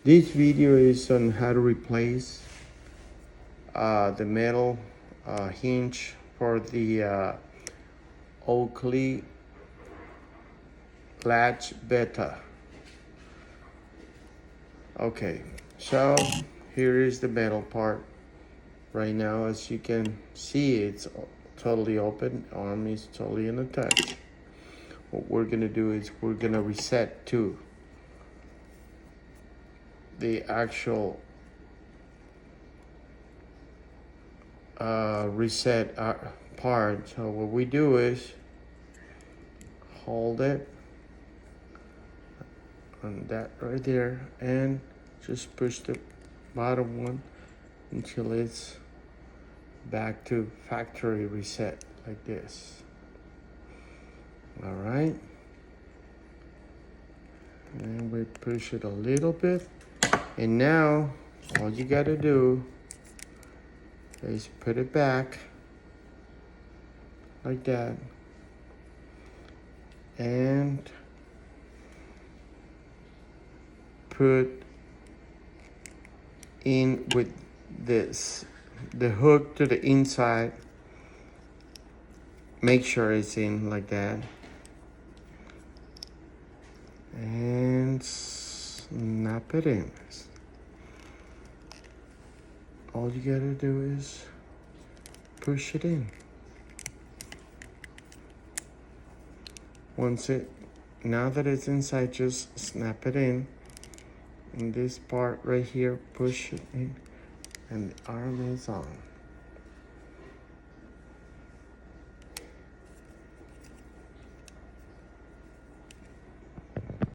This video is on how to replace the metal hinge for the Oakley latch beta. Okay, so here is the metal part. Right now, as you can see, it's totally open. Arm is totally unattached. What we're gonna do is we're gonna reset to the actual reset part. So what we do is hold it on that right there and just push the bottom one until it's back to factory reset like this. All right, and we push it a little bit, and now all you gotta do is put it back like that and put in with the hook to the inside. Make sure it's in like that and snap it in. All you gotta do is push it in. Now that it's inside, just snap it in this part right here, push it in, and the arm is on.